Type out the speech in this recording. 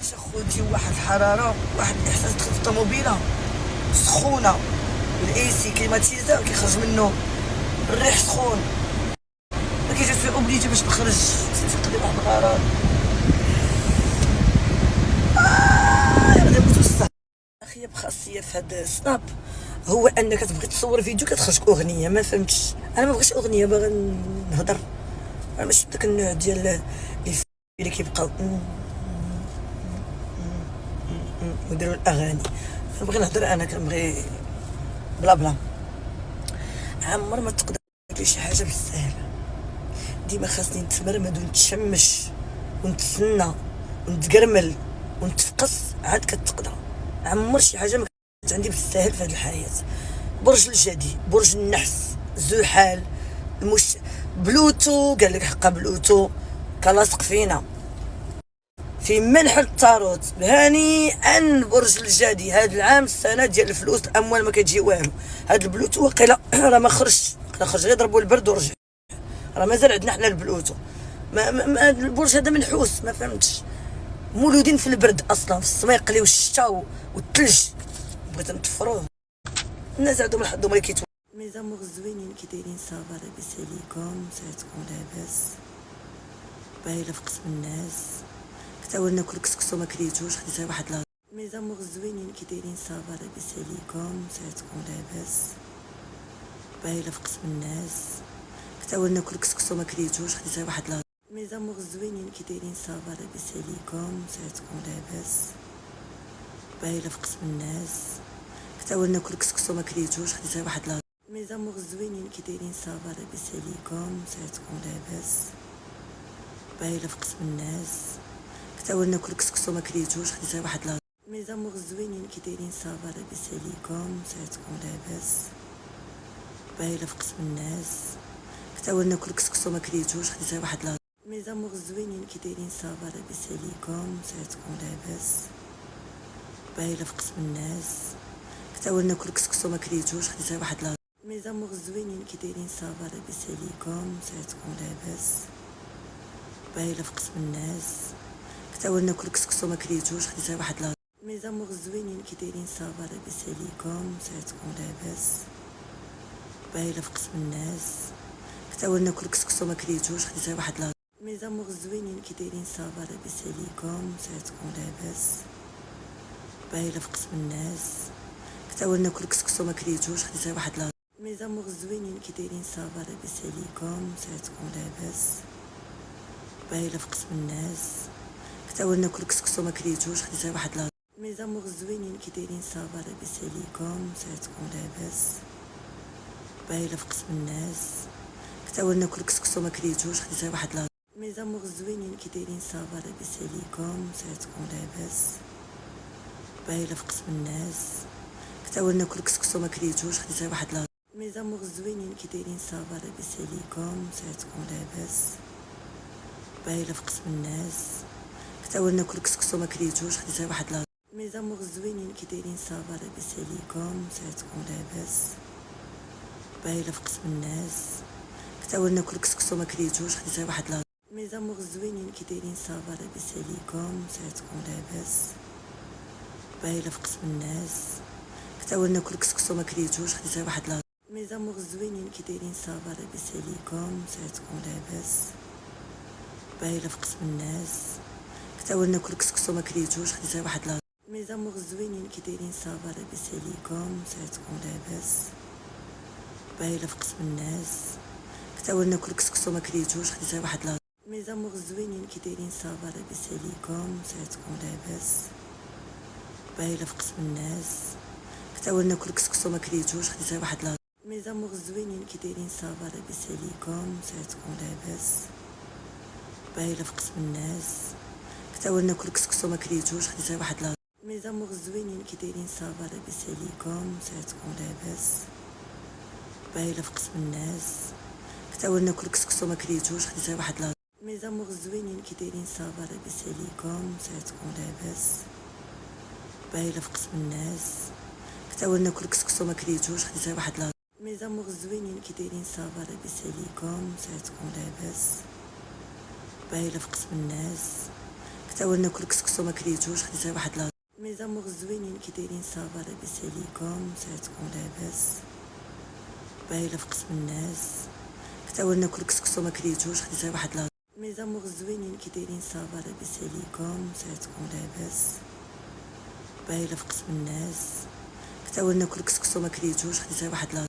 خوتي واحد الحراره، واحد الاحساس دخل في الطوموبيله سخونه، والايسي كليماتيزور كيخرج منه الريح سخون، ما كيجوش في اوبليجي باش نخرج، خصني نقضي واحد الغرض. غادي نموت الصح. اخي بخاصيه في هاد سناب هو انك تبغي تصور فيديو كتخرجك اغنيه، ما فهمتش. انا ما بغيتش اغنيه، باغي نهضر. انا ماشي داك النوع ديال اللي كيبقاو ويديروا الاغاني. كنبغي نهضر، انا كنبغي بلا بلا. عمر ما تقدر لي شي حاجه بالسهل، ديما خاصني نتمرمد ونتشمش ونتسنى ونتقرمل ونتفقس عاد كتقدر. عمر شي حاجه ما كانت عندي بالسهل في هذه الحياه. برج الجدي، برج النحس، زحال، بلوتو قال لك حقا بلوتو كلاصق فينا في منحل التاروت. هانيئا برج الجدي، هذا العام السنه ديال الفلوس، الاموال ما كتجي والو. هذا البلوتو واقيلا راه ما خرجش، خرج غير ضربوا البرد ورجع. راه مازال عندنا حنا البلوتو. ما البرج هذا منحوس، ما فهمتش. مولودين في البرد اصلا، في السميقلي والشتا والثلج، بغيت نطفروه. الناس عندهم الحظ هما اللي كيتو. ميزامور زوينين كي دايرين صافا لاباس عليكم؟ ساعتكم لاباس؟ باهي في قسم الناس كتاول ناكل كسكسو ما كليتوش، خديتها واحد ميزامور زوينين كي دايرين صافا لاباس عليكم؟ ساعتكم لاباس؟ باهي في قسم الناس كتاول ناكل كسكسو ما كليتوش، خديتها واحد ميزامور زوينين كي دايرين صافا لاباس عليكم؟ ساعتكم لاباس؟ باهي في قسم الناس كتاول ناكل كسكسو ما كليتوش، خديتها واحد ميزامور زوينين كي دايرين صافا لاباس عليكم؟ ساعتكم لاباس؟ باهي في قسم الناس كتاول ناكل كسكسو ما كليتوش، خديتها واحد ميزامور زوينين كي دايرين صافا لاباس عليكم؟ ساعتكم لاباس؟ باهي في قسم الناس كتاول ناكل كسكسو ما كليتوش، خديتها واحد ميزامور زوينين كي دايرين صافا لاباس عليكم؟ ساعتكم لاباس؟ باهي في قسم الناس كتاول ناكل كسكسو ما كليتوش، خديتها واحد ميزامور زوينين كي دايرين صافا لاباس عليكم؟ ساعتكم لاباس؟ باهي في قسم الناس كتاول ناكل كسكسو ما كليتوش، خديتها واحد ميزامور زوينين كي دايرين صافا لاباس عليكم؟ ساعتكم لاباس؟ باهي في قسم الناس كتاول ناكل كسكسو ما كليتوش، خديتها واحد ميزامور زوينين كي دايرين صافا لاباس عليكم؟ ساعتكم لاباس؟ باهي في قسم الناس كتاول ناكل كسكسو ما كليتوش، خديتها واحد ميزامور زوينين كي دايرين صافا لاباس عليكم؟ ساعتكم لاباس؟ باهي في قسم الناس كتاول ناكل كسكسو ما كليتوش، خديتها واحد ميزامور زوينين كي دايرين صافا لاباس عليكم؟ ساعتكم لاباس؟ باهي في قسم الناس كتاول ناكل كسكسو ما كليتوش، خديتها واحد ميزامور زوينين كي دايرين صافا لاباس عليكم؟ ساعتكم لاباس؟ باهي في قسم الناس كتاول ناكل كسكسو ما كليتوش، خديتها واحد ميزامور زوينين كي دايرين صافا لاباس عليكم؟ ساعتكم لاباس؟ باهي في قسم الناس كتاول ناكل كسكسو ما كليتوش، خديتها واحد ميزامور زوينين كي دايرين صافا لاباس عليكم؟ ساعتكم لاباس؟ باهي في قسم الناس كتاول ناكل كسكسو ما كليتوش، خديتها واحد ميزامور زوينين كي دايرين صافا لاباس عليكم؟ ساعتكم لاباس؟ باهي في قسم الناس كتاول ناكل كسكسو ما كليتوش، خديتها واحد ميزامور زوينين كي دايرين صافا لاباس عليكم؟ ساعتكم لاباس؟ باهي في قسم الناس كتاول ناكل كسكسو ما كليتوش، خديتها واحد ميزامور زوينين كي دايرين صافا لاباس عليكم؟ ساعتكم لاباس؟ باهي في قسم الناس كتاول ناكل كسكسو ما كليتوش، خديتها واحد ميزامور زوينين كي دايرين صافا لاباس عليكم؟ ساعتكم لاباس؟ باهي في قسم الناس كتاول ناكل كسكسو ما كليتوش، خديتها واحد ميزامور زوينين كي دايرين صافا لاباس عليكم؟ ساعتكم لاباس؟ باهي في قسم الناس كتاول ناكل كسكسو ما كليتوش، خديتها واحد ميزامور زوينين كي دايرين صافا لاباس عليكم؟ ساعتكم لاباس؟ باهي في قسم الناس كتاول ناكل كسكسو ما كليتوش، خديتها واحد ميزامور زوينين كي دايرين صافا لاباس عليكم؟ ساعتكم لاباس؟ باهي في قسم الناس كتاول ناكل كسكسو ما كليتوش، خديتها واحد ميزامور زوينين كي دايرين صافا لاباس عليكم؟ ساعتكم لاباس؟ باهي في قسم الناس كنت اول ناكل كسكسو ما كليتوش، خديت غير واحد مي زامور زوينين كي دايرين صافا لاباس عليكم، ساعتكم لاباس بايله في قسم الناس. كنت اول ناكل كسكسو ما كليتوش، خديت غير واحد مي زامور زوينين كي دايرين صافا لاباس عليكم، ساعتكم لاباس بايله في قسم الناس. كنت اول ناكل كسكسو ما كليتوش، خديت غير واحد